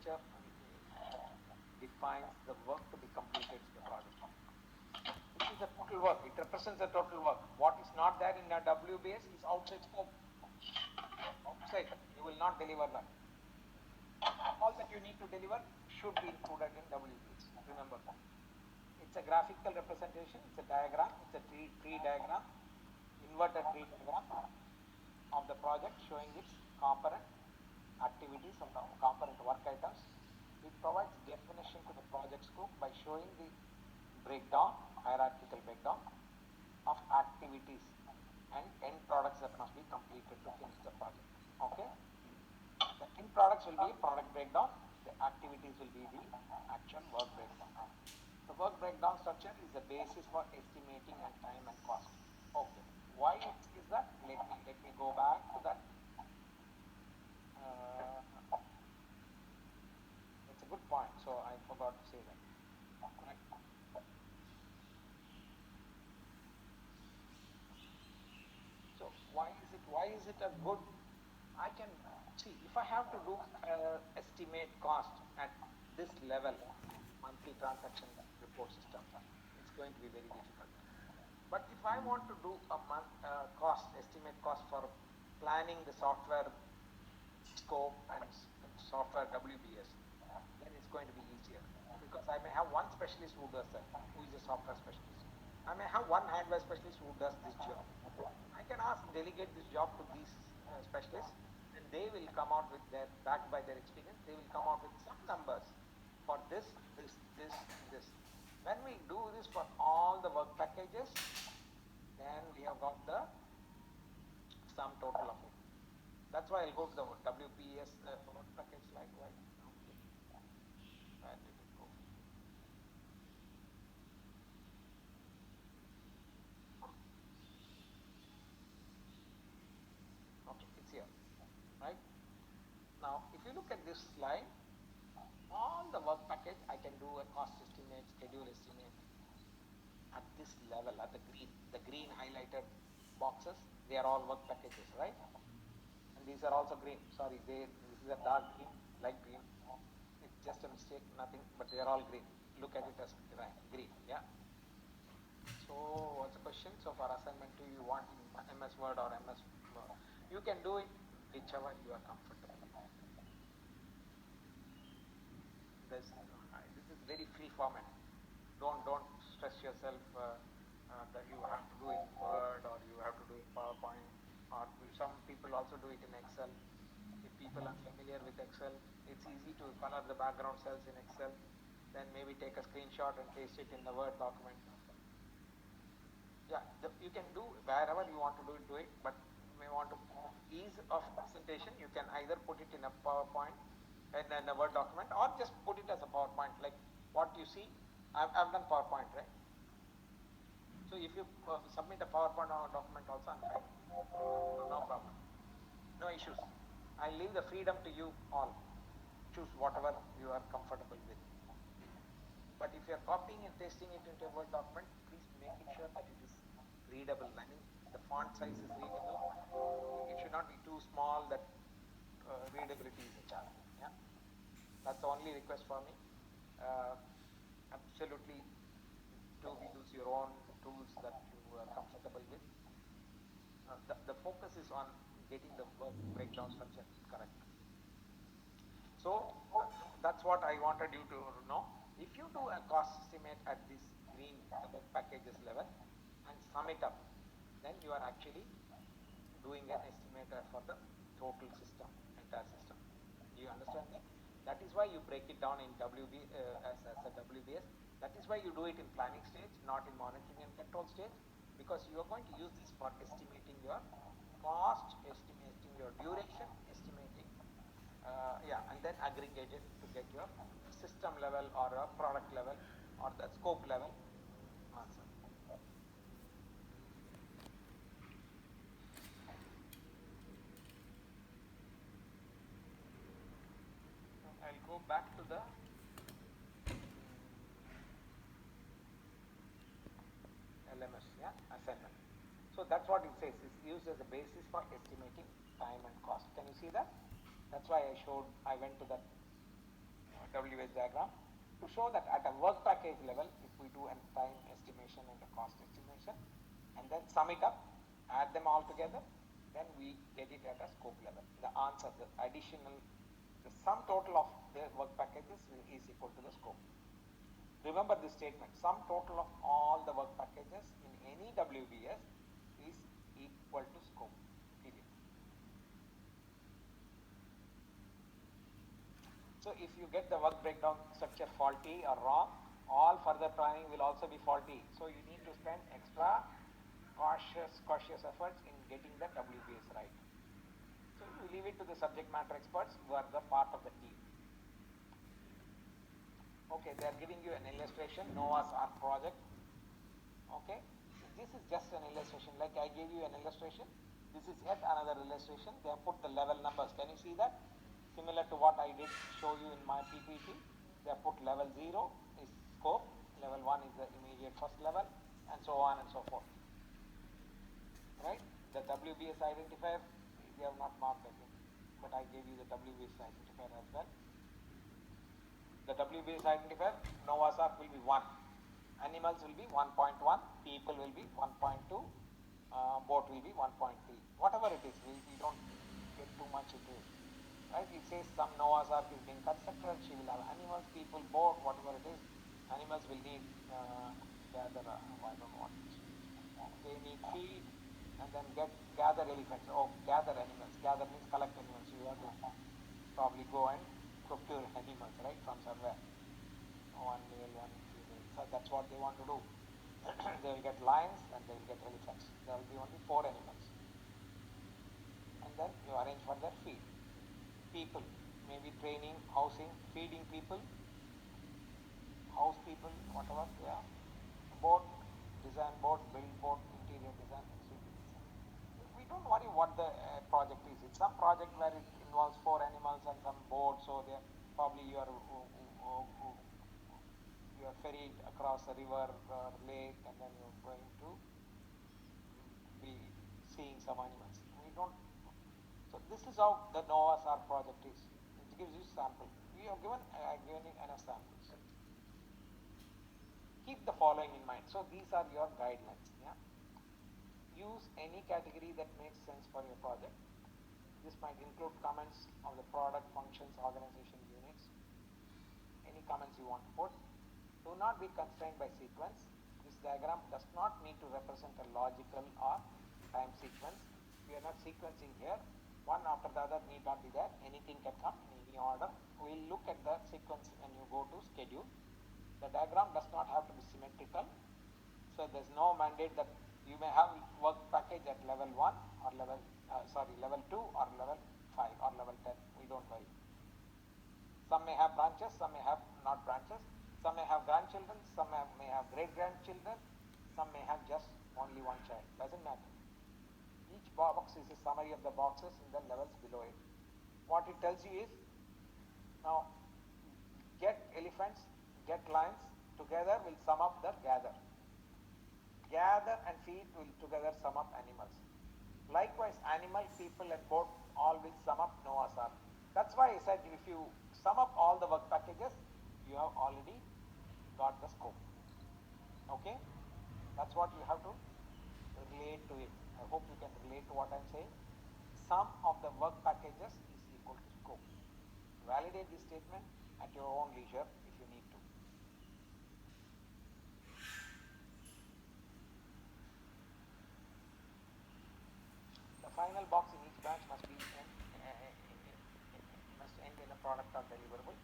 feature defines the work to be completed in the project. It is the total work. It represents the total work. What is not there in a WBS is outside scope. Outside, you will not deliver that. All that you need to deliver should be included in WBS. Remember that. It's a graphical representation. It's a diagram. It's a tree diagram, inverted tree diagram of the project showing its component activities and the component work items. It provides definition to the project scope by showing the breakdown, hierarchical breakdown of activities and end products that must be completed to finish the project. Okay. The end products will be product breakdown. The activities will be the actual work breakdown. The work breakdown structure is the basis for estimating and time and cost. Okay. Why is that? Let me go back to that. It's a good point. So I forgot to say that. Correct. So why is it a good? I can see if I have to do estimate cost at this level, monthly transaction report system, it's going to be very difficult. But if I want to do a month estimate cost for planning the software scope and software WBS, then it's going to be easier, because I may have one specialist who does that, who is a software specialist. I may have one hardware specialist who does this job. I can delegate this job to these specialists, and they will come out with backed by their experience, they will come out with some numbers for this. When we do this for all the work packages, then we have got the sum total of it. That's why I'll go to the WBS work package slide. Right? Where did it go? Okay, it's here. Right? Now, if you look at this slide, all the work package, I can do a cost estimate, schedule estimate at this level, at the green highlighted boxes. They are all work packages, right? And these are also green. Sorry, this is a dark green, light green. It's just a mistake, nothing, but they are all green. Look at it as green, yeah. So what's the question? So for assignment 2, you want MS Word or MS Word. You can do it whichever you are comfortable. This is very free format. Don't stress yourself that you have to do it in Word or you have to do it in PowerPoint, or some people also do it in Excel. If people are familiar with Excel, it's easy to color the background cells in Excel, then maybe take a screenshot and paste it in the Word document. Yeah, you can do wherever you want to do it, but we want to ease of presentation, you can either put it in a PowerPoint and then a Word document, or just put it as a PowerPoint, like what you see. I've done PowerPoint, right? So if you submit a PowerPoint or a document also, I'm fine. No problem. No issues. I leave the freedom to you all. Choose whatever you are comfortable with. But if you are copying and pasting it into a Word document, please make sure that it is readable. I mean, the font size is readable. It should not be too small that readability is a challenge. Yeah, that's the only request for me. Absolutely, do use your own tools that you are comfortable with. The focus is on getting the work breakdown structure correct. So that's what I wanted you to know. If you do a cost estimate at this green work packages level and sum it up, then you are actually doing an estimator for the total system, entire system. Do you understand me? That is why you break it down in as a WBS. That is why you do it in planning stage, not in monitoring and control stage, because you are going to use this for estimating your cost, estimating your duration, estimating, and then aggregate it to get your system level or a product level or the scope level answer. I'll go back to the LMS, yeah, assignment. So that's what it says. It's used as a basis for estimating time and cost. Can you see that? That's why I went to that WBS diagram to show that at a work package level, if we do a time estimation and a cost estimation and then sum it up, add them all together, then we get it at a scope level. The answer, the sum total of the work packages is equal to the scope. Remember this statement, sum total of all the work packages in any WBS is equal to scope, period. So if you get the work breakdown structure faulty or wrong, all further planning will also be faulty. So you need to spend extra cautious efforts in getting the WBS right. So you leave it to the subject matter experts who are the part of the team. Okay, they are giving you an illustration, Noah's Ark project. Okay, this is just an illustration, like I gave you an illustration. This is yet another illustration. They have put the level numbers. Can you see that? Similar to what I did show you in my PPT. They have put level 0 is scope, level 1 is the immediate first level, and so on and so forth. Right? The WBS identifier, we have not marked it, but I gave you the WBS identifier as well. The WBS identifier, Noah's Ark will be 1. Animals will be 1.1, people will be 1.2, boat will be 1.3. Whatever it is, we don't get too much into it. Right? It says some Noah's Ark is being constructed, she will have animals, people, boat, whatever it is. Animals will need gather, I don't know what it is. They need feed and then gather elephants. Oh, gather animals. Gather means collect animals. You have to probably go and procure animals, right, from somewhere. One male, one female. So that's what they want to do. They will get lions and they will get elephants. There will be only 4 animals. And then you arrange for their feed. People, maybe training, housing, feeding people, house people, whatever, yeah. Boat, design boat, build boat, interior design, we don't worry what the project is. It's some project where it involves 4 animals and some boat, so they probably you are ferried across a river or lake, and then you're going to be seeing some animals. We don't. So this is how the Noah's Ark project is. It gives you sample. We have given enough samples. Keep the following in mind. So these are your guidelines. Yeah. Use any category that makes sense for your project. This might include comments of the product, functions, organization, units. Any comments you want to put. Do not be constrained by sequence. This diagram does not need to represent a logical or time sequence. We are not sequencing here. One after the other need not be there. Anything can come in any order. We will look at the sequence when you go to schedule. The diagram does not have to be symmetrical. So there is no mandate that you may have work package at level 1 or level 2 or level 5 or level 10. We don't worry. Some may have branches, some may have not branches. Some may have grandchildren, some may have great-grandchildren, some may have just only one child. Doesn't matter. Each box is a summary of the boxes in the levels below it. What it tells you is, now get elephants, get lions, together will sum up the gather. Gather and feed will together sum up animals. Likewise, animal, people and boat all will sum up Noah's Ark. That's why I said if you sum up all the work packages, you have already got the scope. Okay? That's what you have to relate to it. I hope you can relate to what I'm saying. Sum of the work packages is equal to scope. Validate this statement at your own leisure if you need to. The final box in each batch must end in a product or deliverable.